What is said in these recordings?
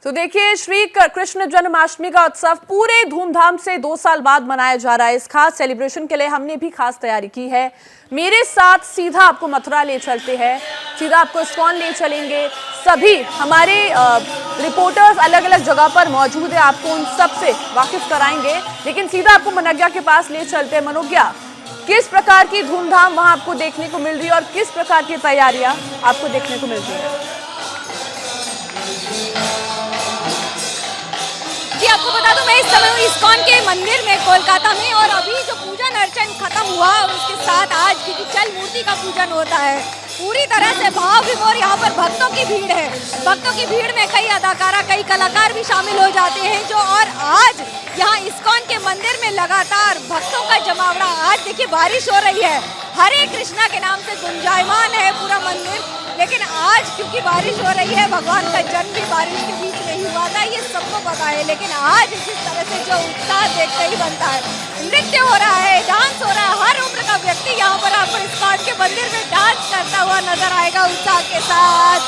तो देखिए, श्री कृष्ण जन्माष्टमी का उत्सव पूरे धूमधाम से 2 साल बाद मनाया जा रहा है। इस खास सेलिब्रेशन के लिए हमने भी खास तैयारी की है। मेरे साथ सीधा आपको मथुरा ले चलते हैं, सीधा आपको इस्कॉन ले चलेंगे। सभी हमारे रिपोर्टर्स अलग अलग जगह पर मौजूद है, आपको उन सब से वाकिफ कराएंगे। लेकिन सीधा आपको मनोज्ञा के पास ले चलते हैं। मनोज्ञा, किस प्रकार की धूमधाम वहां आपको देखने को मिल रही है और किस प्रकार की तैयारियां आपको देखने को मिल रही है? जी, आपको बता दूं, मैं इस समय हूँ इस्कॉन के मंदिर में कोलकाता में, और अभी जो पूजन अर्चन खत्म हुआ और उसके साथ आज क्योंकि चल मूर्ति का पूजन होता है, पूरी तरह से भाव विभोर यहाँ पर भक्तों की भीड़ है। भक्तों की भीड़ में कई अदाकारा, कई कलाकार भी शामिल हो जाते हैं जो, और आज यहाँ इस्कॉन के मंदिर में लगातार भक्तों का जमावड़ा। आज देखिए, बारिश हो रही है, हरे कृष्णा के नाम से गुंजायमान है पूरा मंदिर। लेकिन आज क्योंकि बारिश हो रही है, भगवान का जन्म भी बारिश के बीच में ही हुआ था, ये सबको पता है। लेकिन आज इस तरह से जो उत्साह देखते ही बनता है, नृत्य हो रहा है, डांस हो रहा है, हर उम्र का व्यक्ति यहाँ पर आपको इस्कॉन के मंदिर में डांस करता हुआ नजर आएगा उत्साह के साथ।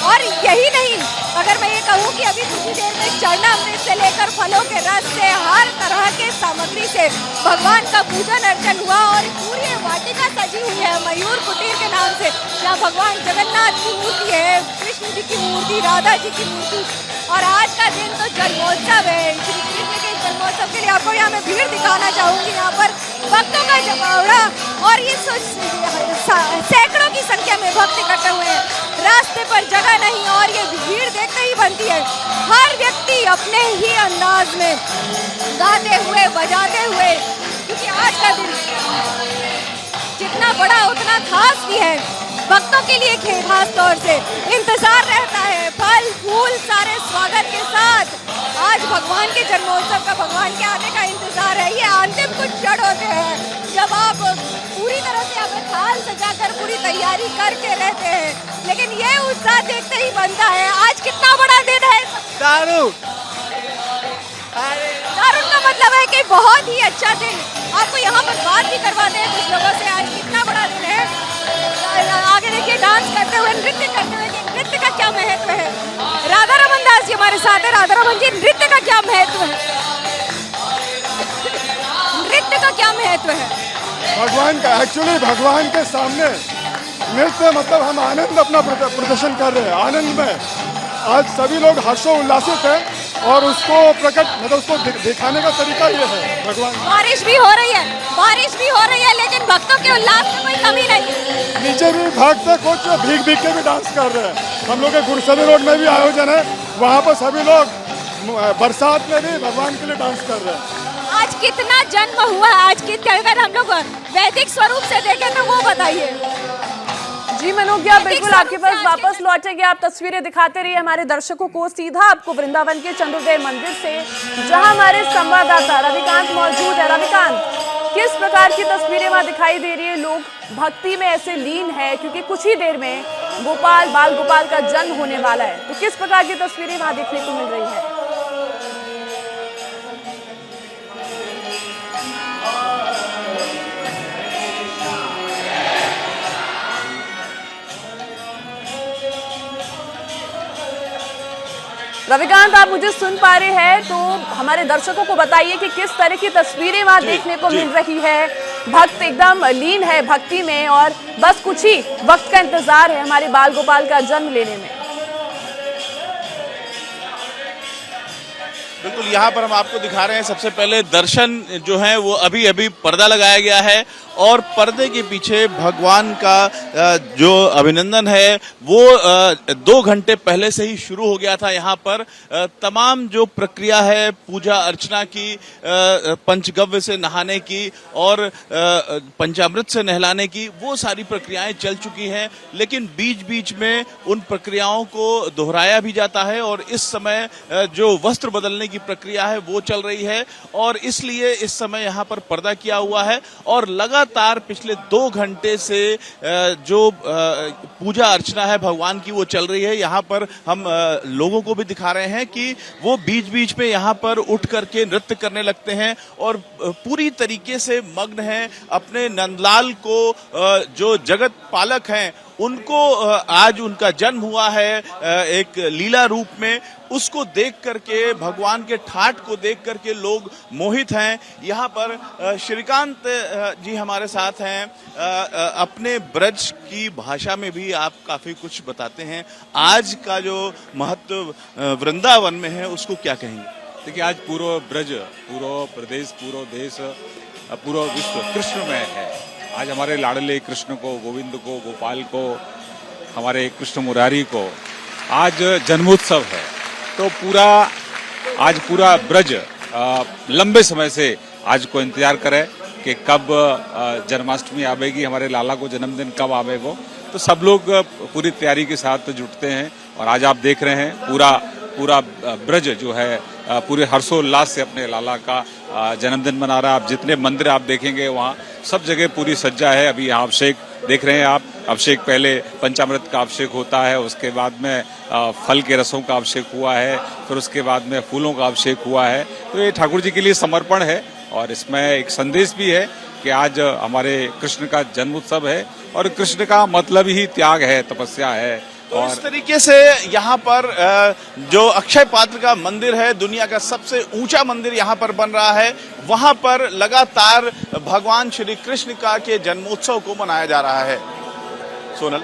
और यही नहीं, अगर मैं ये कहूँ कि अभी कुछ ही देर में चरणामृत से लेकर फलों के रस से हर तरह के सामग्री से भगवान का पूजन अर्चन हुआ, और पूरी वाटिका सजी हुई है मयूर कुटीर के नाम से, जहाँ भगवान जगन्नाथ की मूर्ति है, कृष्ण जी की मूर्ति, राधा जी की मूर्ति। और आज का दिन तो जन्मोत्सव है, श्री कृष्ण के जन्मोत्सव के लिए आपको यहाँ मैं भीड़ दिखाना चाहूंगी। यहाँ पर भक्तों का जमावड़ा, और ये सैकड़ों की संख्या में भक्त इकट्ठे हुए हैं, रास्ते पर जगह नहीं, और ये भीड़ देखते ही बनती है। हर व्यक्ति अपने ही अंदाज में गाते हुए, बजाते हुए, क्योंकि आज का दिन जितना बड़ा उतना खास भी है। भक्तों के लिए खास तौर से इंतजार रहता है, फल फूल सारे स्वागत के साथ। आज भगवान के जन्मोत्सव का, भगवान के आने का इंतजार है। ये अंतिम कुछ क्षण होते हैं जब आप पूरी तरह से अपने थाल सजाकर पूरी तैयारी करके रहते हैं, लेकिन ये उत्साह देखते ही बनता है। आज कितना बड़ा दिन है, दारू दारुण का मतलब है कि बहुत ही अच्छा दिन। आपको यहाँ पर बात भी करवाते हैं कुछ लोगों से, आज कितना बड़ा दिन है। आगे देखिए, डांस करते हुए, नृत्य करते हुए, नृत्य का क्या महत्व है। राधा रमन दास जी हमारे साथ है। राधा रमन जी, नृत्य का क्या महत्व है? नृत्य का क्या महत्व है? भगवान का, एक्चुअली भगवान के सामने नृत्य मतलब हम आनंद अपना प्रदर्शन कर रहे हैं, आनंद में। आज सभी लोग हर्षोल्लासित हैं और उसको प्रकट मतलब उसको दिखाने का तरीका ये है भगवान। बारिश भी हो रही है, बारिश भी हो रही है, लेकिन भक्तों के उल्लास में कोई कमी नहीं। नीचे भी भक्त कुछ भीग भीग के भी डांस कर रहे हैं। हम लोग के गुरसबी रोड में भी आयोजन है, वहाँ पर सभी लोग बरसात में भी भगवान के लिए डांस कर रहे हैं। आज कितना जन्म हुआ, आज कितना, अगर हम लोग वैदिक स्वरूप से देखें तो वो बताइए। जी मनोज्ञा, बिल्कुल आपके पास वापस लौटेंगे। आप तस्वीरें दिखाते रहिए हमारे दर्शकों को। सीधा आपको वृंदावन के चंद्रोदय मंदिर से, जहां हमारे संवाददाता रविकांत मौजूद है। रविकांत, किस प्रकार की तस्वीरें वहां दिखाई दे रही है? लोग भक्ति में ऐसे लीन है क्योंकि कुछ ही देर में गोपाल, बाल गोपाल का जन्म होने वाला है, तो किस प्रकार की तस्वीरें वहां देखने को मिल रही है? रविकांत, आप मुझे सुन पा रहे हैं तो हमारे दर्शकों को बताइए कि किस तरह की तस्वीरें वहां देखने को मिल रही है। भक्त एकदम लीन है भक्ति में और बस कुछ ही वक्त का इंतजार है हमारे बाल गोपाल का जन्म लेने में। बिल्कुल, यहाँ पर हम आपको दिखा रहे हैं। सबसे पहले दर्शन जो है वो अभी अभी पर्दा लगाया गया है, और पर्दे के पीछे भगवान का जो अभिनंदन है वो 2 घंटे पहले से ही शुरू हो गया था। यहाँ पर तमाम जो प्रक्रिया है पूजा अर्चना की, पंचगव्य से नहाने की और पंचामृत से नहलाने की, वो सारी प्रक्रियाएं चल चुकी हैं। लेकिन बीच बीच में उन प्रक्रियाओं को दोहराया भी जाता है, और इस समय जो वस्त्र बदलने की प्रक्रिया है वो चल रही है, और इसलिए इस समय यहाँ पर पर्दा किया हुआ है। और लगातार पिछले 2 घंटे से जो पूजा अर्चना है भगवान की वो चल रही है। यहाँ पर हम लोगों को भी दिखा रहे हैं कि वो बीच बीच में यहाँ पर उठ करके नृत्य करने लगते हैं, और पूरी तरीके से मग्न हैं अपने नंदलाल को, जो जगत पालक हैं उनको आज उनका जन्म हुआ है एक लीला रूप में, उसको देख करके, भगवान के ठाठ को देख करके लोग मोहित हैं। यहाँ पर श्रीकांत जी हमारे साथ हैं। अपने ब्रज की भाषा में भी आप काफी कुछ बताते हैं। आज का जो महत्व वृंदावन में है उसको क्या कहेंगे? देखिए, आज पूरा ब्रज, पूरा प्रदेश, पूरा देश, पूरा विश्व कृष्णमय है। आज हमारे लाडले कृष्ण को, गोविंद को, गोपाल को, हमारे कृष्ण मुरारी को आज जन्मोत्सव है। तो आज पूरा ब्रज लंबे समय से आज को इंतजार करे कि कब जन्माष्टमी आवेगी, हमारे लाला को जन्मदिन कब आवेगो। तो सब लोग पूरी तैयारी के साथ जुटते हैं और आज आप देख रहे हैं पूरा ब्रज जो है पूरे हर्षोल्लास से अपने लाला का जन्मदिन मना रहा है। आप जितने मंदिर आप देखेंगे वहाँ सब जगह पूरी सज्जा है। अभी यहाँ अभिषेक देख रहे हैं आप। अभिषेक पहले पंचामृत का अभिषेक होता है, उसके बाद में फल के रसों का अभिषेक हुआ है, फिर उसके बाद में फूलों का अभिषेक हुआ है। तो ये ठाकुर जी के लिए समर्पण है और इसमें एक संदेश भी है कि आज हमारे कृष्ण का जन्मोत्सव है और कृष्ण का मतलब ही त्याग है, तपस्या है। और इस तरीके से यहाँ पर जो अक्षय पात्र का मंदिर है, दुनिया का सबसे ऊंचा मंदिर यहाँ पर बन रहा है, वहां पर लगातार भगवान श्री कृष्ण का के जन्मोत्सव को मनाया जा रहा है। सोनल,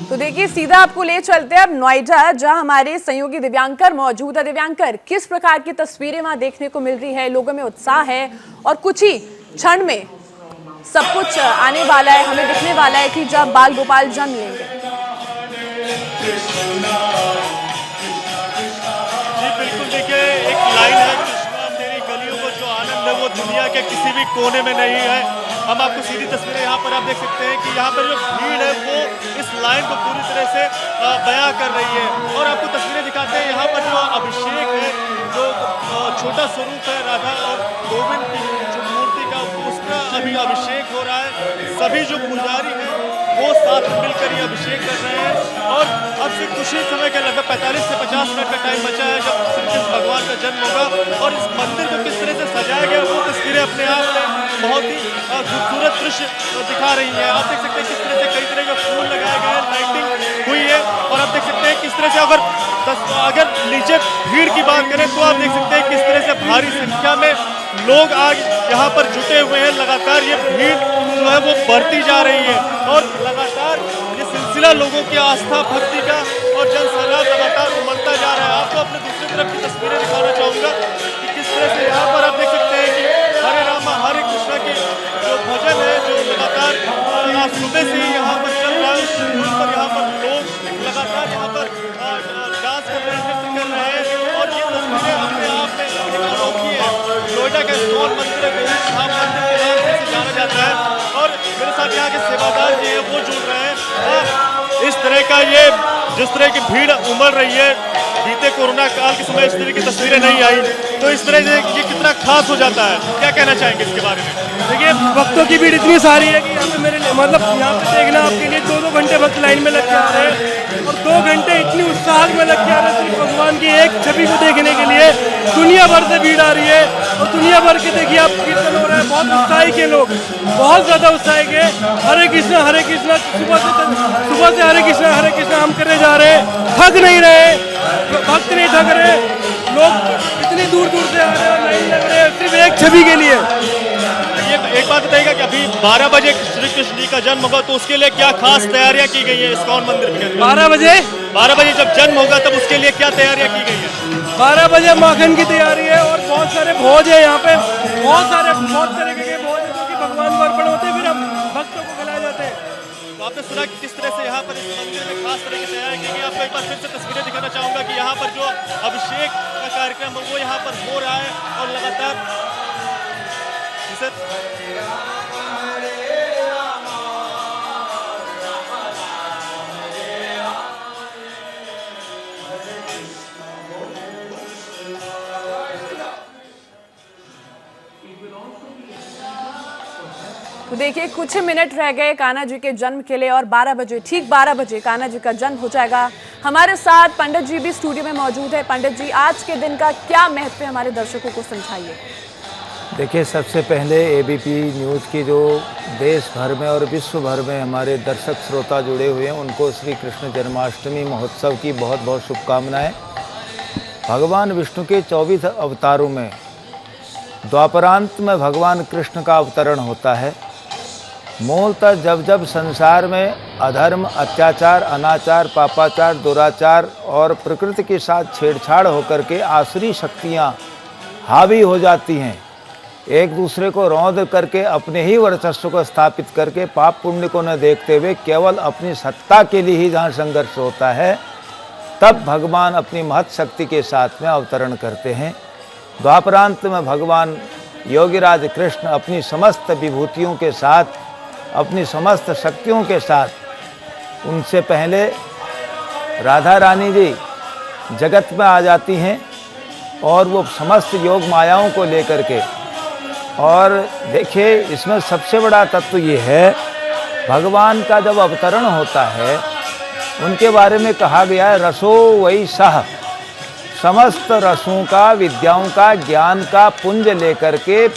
तो देखिए सीधा आपको ले चलते हैं अब नोएडा, जहां हमारे सहयोगी दिव्यांकर मौजूद है। दिव्यांकर, किस प्रकार की तस्वीरें वहां देखने को मिल रही है? लोगों में उत्साह है और कुछ ही क्षण में सब कुछ आने वाला है, हमें दिखने वाला है कि जब बाल गोपाल जन्म लेंगे। जी बिल्कुल, देखिए एक लाइन है, कृष्णा तेरी गलियों को जो आनंद है वो दुनिया के किसी भी कोने में नहीं है। हम आपको सीधी तस्वीरें यहाँ पर आप देख सकते हैं कि यहाँ पर जो भीड़ है वो इस लाइन को पूरी तरह से बयां कर रही है। और आपको तस्वीरें दिखाते हैं यहाँ पर जो अभिषेक है, जो छोटा स्वरूप है राधा और गोविंद की जो मूर्ति का, उसका अभी अभिषेक हो रहा है। सभी जो पुजारी हैं वो साथ मिलकर ये अभिषेक कर रहे हैं। और अब से कुछ ही समय के लगभग 45 से 50 मिनट का टाइम बचा है जब श्री कृष्ण भगवान का जन्म होगा। और इस मंदिर को किस तरह से सजाया गया वो तस्वीरें अपने आप में बहुत ही खूबसूरत दृश्य दिखा रही है। आप देख सकते हैं किस तरह से कई तरह के फूल लगाए गए हैं, लाइटिंग हुई है। और आप देख सकते हैं किस तरह से अगर नीचे भीड़ की बात करें तो आप देख सकते हैं किस तरह से भारी संख्या में लोग आज यहाँ पर जुटे हुए हैं। लगातार ये भीड़ जो है वो बढ़ती जा रही है और लगातार ये सिलसिला लोगों की आस्था भक्ति का और जन सैलाब लगातार उमड़ता जा रहा है। आपको अपने दूसरी तरफ की तस्वीरें दिखाना चाहूँगा कि किस तरह से यहाँ पर आप देख सकते हैं कि हरे रामा हरे कृष्णा के जो भजन है जो लगातार आज सुबह से ही यहाँ पर चल रहा है। उस पर यहाँ पर लोग लगातार यहाँ पर डांस कर रहे हैं, नृत्य कर रहे हैं। और ये तस्वीरें अपने आप में अनोखी है। नोएडा का इस्कॉन मंदिर है, गोविंद धाम मंदिर के नाम से जाना जाता है। और मेरे साथ यहाँ के सेवादार जी हैं वो जुड़ रहे हैं। इस तरह का ये जिस तरह की भीड़ उमड़ रही है, बीते कोरोना काल के समय इस तरह की तस्वीरें नहीं आई, तो इस तरह से ये कितना खास हो जाता है, क्या कहना चाहेंगे इसके बारे में? देखिए, भक्तों की भीड़ इतनी सारी है कि यहाँ पे मेरे मतलब यहाँ पे देखना आपके लिए 2-2 घंटे भक्त लाइन में लग के आ रहे हैं और 2 घंटे इतनी उत्साह में लग के आ रहे हैं सिर्फ भगवान की एक छवि को देखने के लिए। दुनिया भर से भीड़ आ रही है और दुनिया भर के देखिए आप कीर्तन हो रहा है। बहुत उत्साही के लोग, बहुत ज्यादा उत्साही के हरे कृष्णा सुबह से हरे कृष्णा हम करने जा रहे हैं। थक नहीं रहे, भक्त नहीं थक रहे, लोग इतनी दूर दूर से आ रहे हैं, लाइन लग रहे हैं सिर्फ एक छवि के लिए। ये एक बात बताइएगा कि अभी 12 बजे श्री कृष्ण जी का जन्म होगा, तो उसके लिए क्या खास तैयारियां की गई है इस्कॉन मंदिर में? 12 बजे जब जन्म होगा तब उसके लिए क्या तैयारियां की गई है? 12 बजे माखन की तैयारी है और बहुत सारे भोज है यहाँ पे, बहुत तरीके के भोज है जो कि भगवान को अर्पण होते हैं, फिर हम भक्तों को खिलाए जाते हैं। तो आपने सुना कि किस तरह से यहाँ पर इस मंदिर में खास तरह की तैयारी की गई। आपको एक बार फिर से तस्वीरें दिखाना चाहूंगा कि यहाँ पर जो अभिषेक का कार्यक्रम है वो यहाँ पर हो रहा है और लगातार तो देखिए कुछ ही मिनट रह गए कान्हा जी के जन्म के लिए और 12 बजे, ठीक 12 बजे कान्हा जी का जन्म हो जाएगा। हमारे साथ पंडित जी भी स्टूडियो में मौजूद है। पंडित जी, आज के दिन का क्या महत्व है, हमारे दर्शकों को समझाइए। देखिए, सबसे पहले एबीपी न्यूज़ की जो देश भर में और विश्व भर में हमारे दर्शक श्रोता जुड़े हुए हैं, उनको श्री कृष्ण जन्माष्टमी महोत्सव की बहुत बहुत शुभकामनाएं। भगवान विष्णु के 24 अवतारों में द्वापरांत में भगवान कृष्ण का अवतरण होता है। मूलतः जब जब संसार में अधर्म, अत्याचार, अनाचार, पापाचार, दुराचार और प्रकृति के साथ छेड़छाड़ होकर के आसुरी शक्तियाँ हावी हो जाती हैं, एक दूसरे को रौंद करके अपने ही वर्चस्व को स्थापित करके पाप पुण्य को न देखते हुए केवल अपनी सत्ता के लिए ही जहाँ संघर्ष होता है, तब भगवान अपनी महत शक्ति के साथ में अवतरण करते हैं। द्वापरांत में भगवान योगीराज कृष्ण अपनी समस्त विभूतियों के साथ, अपनी समस्त शक्तियों के साथ, उनसे पहले राधा रानी जी जगत में आ जाती हैं और वो समस्त योग मायाओं को लेकर के। और देखिए, इसमें सबसे बड़ा तत्व ये है, भगवान का जब अवतरण होता है उनके बारे में कहा गया है, रसो वही सह, समस्त रसों का, विद्याओं का, ज्ञान का पुंज लेकर के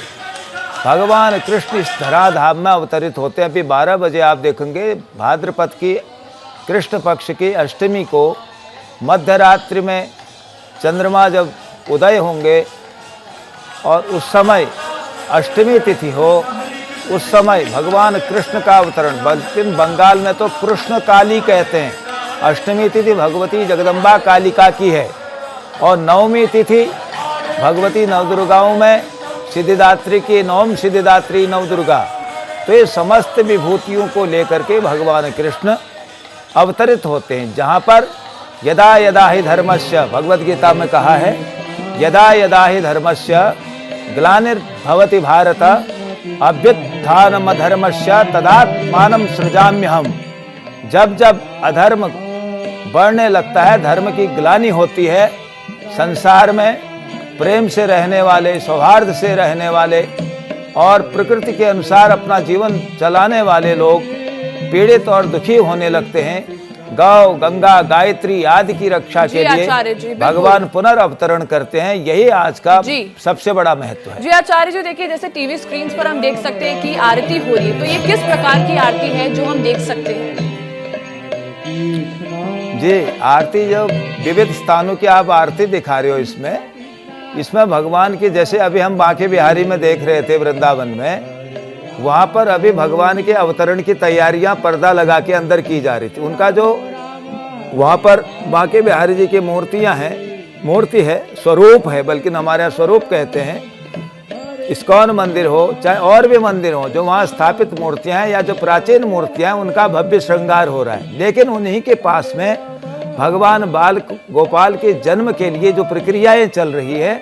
भगवान कृष्ण इस धराधाम में अवतरित होते हैं। अभी 12 बजे आप देखेंगे भाद्रपद की कृष्ण पक्ष की अष्टमी को मध्य रात्रि में चंद्रमा जब उदय होंगे और उस समय अष्टमी तिथि हो, उस समय भगवान कृष्ण का अवतरण, बल्कि बंगाल में तो कृष्ण काली कहते हैं। अष्टमी तिथि भगवती जगदम्बा कालिका की है और नवमी तिथि भगवती नवदुर्गाओं में सिद्धिदात्री की, नवम सिद्धिदात्री नवदुर्गा। तो ये समस्त विभूतियों को लेकर के भगवान कृष्ण अवतरित होते हैं। जहाँ पर यदा यदा ही धर्मस्य, भगवद गीता में कहा है, यदा यदा ही धर्मस्य ग्लानिर्भवति भारत अभ्युत्थानमधर्मस्य तदात्मानं सृजाम्यहम्। जब जब अधर्म बढ़ने लगता है, धर्म की ग्लानि होती है, संसार में प्रेम से रहने वाले, सौहार्द से रहने वाले और प्रकृति के अनुसार अपना जीवन चलाने वाले लोग पीड़ित और दुखी होने लगते हैं। गौ, गंगा, गायत्री आदि की रक्षा के लिए भगवान पुनर्अवतरण करते हैं। यही आज का सबसे बड़ा महत्व है। जी आचार्य जी, देखिए जैसे टीवी स्क्रीन पर हम देख सकते हैं कि आरती हो रही है, तो ये किस प्रकार की आरती है जो हम देख सकते हैं? जी, आरती जो विविध स्थानों की आप आरती दिखा रहे हो, इसमें भगवान की, जैसे अभी हम बांके बिहारी में देख रहे थे वृंदावन में, वहाँ पर अभी भगवान के अवतरण की तैयारियां पर्दा लगा के अंदर की जा रही थी। उनका जो वहाँ पर बांके बिहारी जी की मूर्तियाँ हैं, मूर्ति है, स्वरूप है, बल्कि हमारे यहाँ स्वरूप कहते हैं। इस्कॉन मंदिर हो चाहे और भी मंदिर हो, जो वहाँ स्थापित मूर्तियाँ हैं या जो प्राचीन मूर्तियाँ हैं, उनका भव्य श्रृंगार हो रहा है। लेकिन उन्हीं के पास में भगवान बाल गोपाल के जन्म के लिए जो प्रक्रियाएं चल रही है,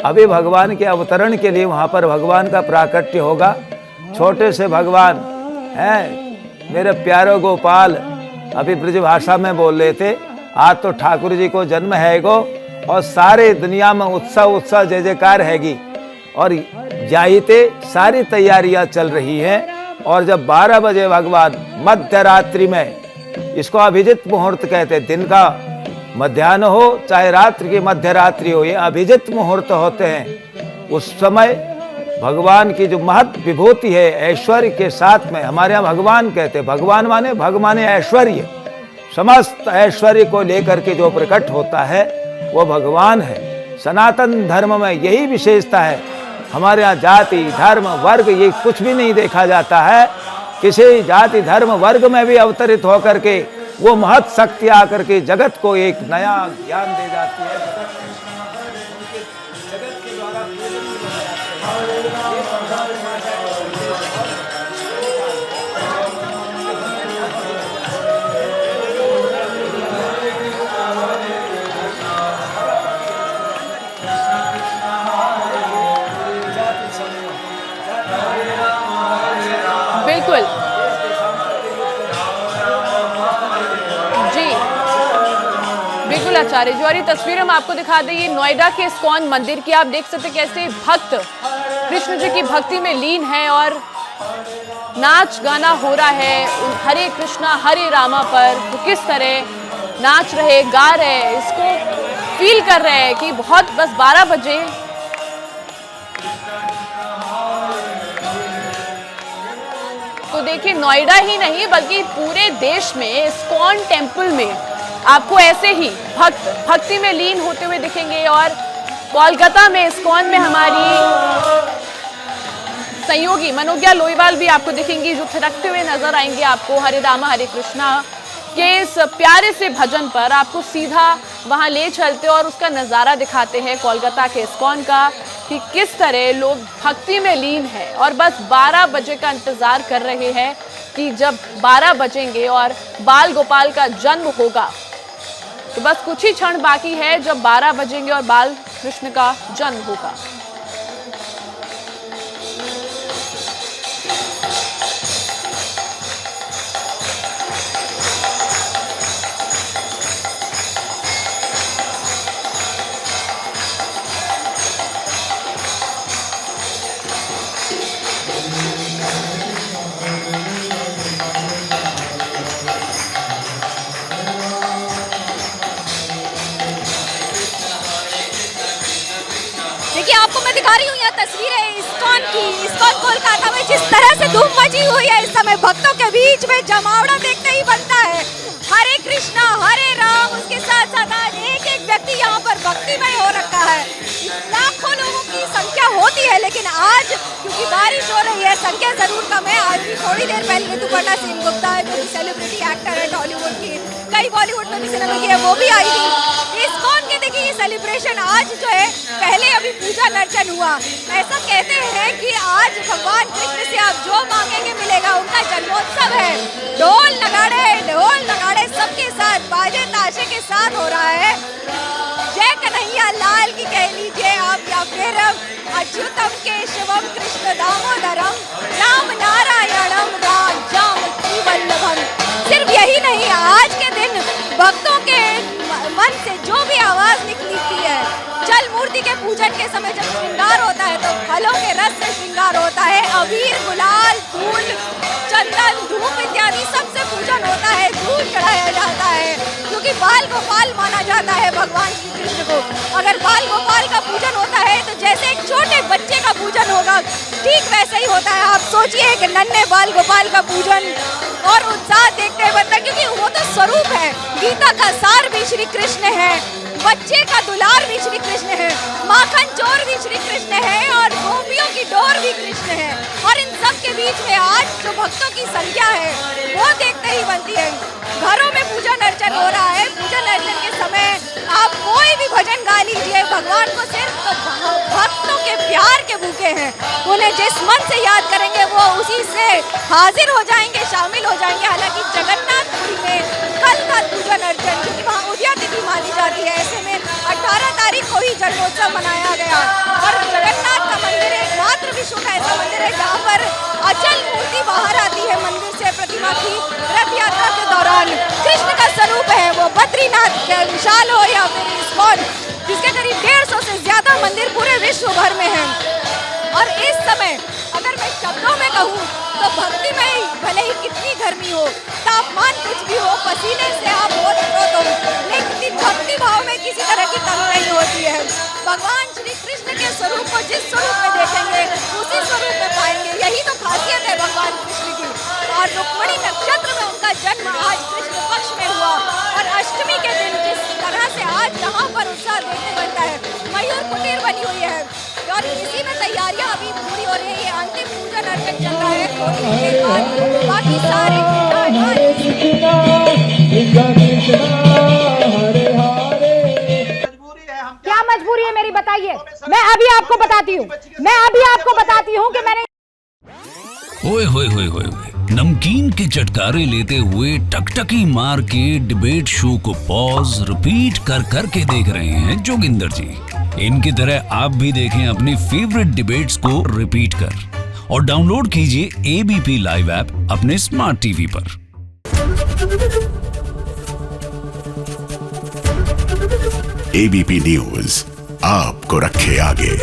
अभी भगवान के अवतरण के लिए वहाँ पर भगवान का प्राकट्य होगा। छोटे से भगवान हैं, मेरे प्यारो गोपाल, अभी ब्रज भाषा में बोल रहे थे, आज तो ठाकुर जी को जन्म है गो और सारे दुनिया में उत्सव जय जयकार हैगी और जाइते सारी तैयारियां चल रही हैं। और जब 12 बजे भगवान मध्य रात्रि में, इसको अभिजित मुहूर्त कहते हैं, दिन का मध्याह्न हो चाहे रात्रि की मध्य रात्रि हो, ये अभिजित मुहूर्त होते हैं। उस समय भगवान की जो महत विभूति है, ऐश्वर्य के साथ में, हमारे यहाँ भगवान कहते हैं, भगवान माने भग माने ऐश्वर्य, समस्त ऐश्वर्य को लेकर के जो प्रकट होता है वो भगवान है। सनातन धर्म में यही विशेषता है। हमारे यहाँ जाति, धर्म, वर्ग ये कुछ भी नहीं देखा जाता है। किसी जाति, धर्म, वर्ग में भी अवतरित होकर के वो महत शक्ति आकर के जगत को एक नया ज्ञान दे जाती है। जगत के द्वारा बिल्कुल जी, बिल्कुल आचार्य जी। और ये तस्वीर हम आपको दिखा दें, ये नोएडा के इस्कॉन मंदिर की। आप देख सकते हैं कैसे भक्त कृष्ण जी की भक्ति में लीन है और नाच गाना हो रहा है हरे कृष्णा हरे रामा पर। तो किस तरह नाच रहे, गा रहे, इसको फील कर रहे हैं कि बहुत बस 12 बजे तो देखिए नोएडा ही नहीं बल्कि पूरे देश में इस्कॉन टेम्पल में आपको ऐसे ही भक्ति में लीन होते हुए दिखेंगे। और कोलकाता में इस्कॉन में हमारी सहयोगी मनोज्ञा लोईवाल भी आपको दिखेंगी, जो थिरकते हुए नजर आएंगे आपको हरे रामा हरे कृष्णा के इस प्यारे से भजन पर आपको सीधा वहां ले चलते और उसका नज़ारा दिखाते हैं कोलकाता के इस्कॉन का कि किस तरह लोग भक्ति में लीन है और बस 12 बजे का इंतज़ार कर रहे हैं कि जब 12 बजेंगे और बाल गोपाल का जन्म होगा। तो बस कुछ ही क्षण बाकी है जब 12 बजेंगे और बाल कृष्ण का जन्म होगा। देखिए आपको मैं दिखा रही हूँ यह तस्वीरें इस्कॉन की। इस्कॉन कोलकाता में जिस तरह से धूम मची हुई है इस समय, भक्तों के बीच में जमावड़ा देखते ही बनता है। हरे कृष्णा हरे राम, उसके साथ साथ आज एक एक व्यक्ति यहाँ पर भक्तिमय हो रखा है। लाखों लोगों की संख्या होती है, लेकिन आज क्योंकि बारिश हो रही है संख्या जरूर कम है। आज भी थोड़ी देर पहले ऋतुपर्णा सिंह गुप्ता है, जो कि सेलिब्रिटी एक्टर है टॉलीवुड की, कई बॉलीवुड में भी सिनेमा की है, वो भी आई थी। इस्कॉन के देखिए ये सेलिब्रेशन आज जो है, पहले अभी पूजा अर्चन हुआ। ऐसा कहते हैं कि आज भगवान कृष्ण से आप जो मांगेंगे मिलेगा। उनका जन्मोत्सव है, ढोल नगाड़े सबके साथ, बाजे ताशे के साथ हो रहा है। जय कन्हैया लाल की कह लीजिए आप, या फिर अच्युतम केशवम कृष्ण दामोदरम राम नारायणम राजाम वल्लभम। सिर्फ यही नहीं, आज के दिन भक्तों के मन से जो भी आवाज निकलती है, जल मूर्ति के पूजन के समय जब श्रृंगार होता है तो फलों के रस से श्रृंगार होता है। अबीर गुलाल फूल चंदन धूप इत्यादि सबसे पूजन होता है, दूध चढ़ाया जाता है, क्योंकि बाल गोपाल माना जाता है भगवान श्री कृष्ण को। अगर बाल गोपाल का पूजन होता है तो जैसे एक छोटे बच्चे का पूजन होगा, ठीक वैसे ही होता है। आप सोचिए कि नन्हे बाल गोपाल का पूजन और उत्साह देखते हैं बनता है, क्योंकि वो तो स्वरूप है। गीता का सार भी श्री कृष्ण है, बच्चे का दुलार भी श्री कृष्ण है, माखन चोर भी श्री कृष्ण है और गोपियों की डोर भी कृष्ण है। और इन सब के बीच में आज जो भक्तों की संख्या है वो देखते ही बनती है। घरों में पूजन अर्चन हो रहा है। पूजन अर्चन के समय आप कोई भी भजन गा लीजिए, भगवान को सिर्फ तो भक्तों के प्यार के भूखे हैं। उन्हें जिस मन से याद करेंगे वो उसी से हाजिर हो जाएंगे, शामिल हो जाएंगे। हालांकि जगन्नाथपुरी में कल का पूजन अर्चन, क्योंकि वहाँ उद्या तिथि मानी जाती है, ऐसे में 18 तारीख को ही जन्मोत्सव मनाया गया। और जगन्नाथ का मंदिर एकमात्र विश्व का ऐसा मंदिर है जहाँ पर अचल मूर्ति बाहर आती है मंदिर से प्रतिमा की। रथ यात्रा के दौरान कृष्ण का स्वरूप है वो बद्रीनाथ के विशाल हो या फिर इस्कॉन, जिसके करीब 150 से ज्यादा मंदिर पूरे विश्व भर में हैं। और इस समय अगर मैं शब्दों में कहूँ तो भक्ति में भले ही कितनी गर्मी हो, तापमान कुछ भी हो, पसीने से आप हो तो लेकिन भक्ति भाव में किसी तरह की कमी नहीं होती है। भगवान श्री कृष्ण के स्वरूप को जिस स्वरूप में देखेंगे उसी स्वरूप में पाएंगे। यही तो खासियत है भगवान कृष्ण की। और रुक्मिणी नक्षत्र में उनका जन्म आज कृष्ण पक्ष में हुआ और अष्टमी के दिन जिस तरह से आज यहाँ पर उत्साह देखने बनता है, मयूर कुटीर बनी हुई है और इसी में तैयारियां अभी पूरी हो रही है। अंतिम पूजन अर्चन चल रहा है, थोड़ी देर बाद बाकी सारे क्या मजबूरी है मेरी, बताइए। मैं अभी आपको बताती हूँ कि मैंने ओए होए होए होए नमकीन के चटकारे लेते हुए टकटकी मार के डिबेट शो को पॉज रिपीट कर करके देख रहे हैं जोगिंदर जी। इनकी तरह आप भी देखें अपनी फेवरेट डिबेट्स को रिपीट कर और डाउनलोड कीजिए एबीपी लाइव ऐप अपने स्मार्ट टीवी पर। एबीपी न्यूज आपको रखे आगे।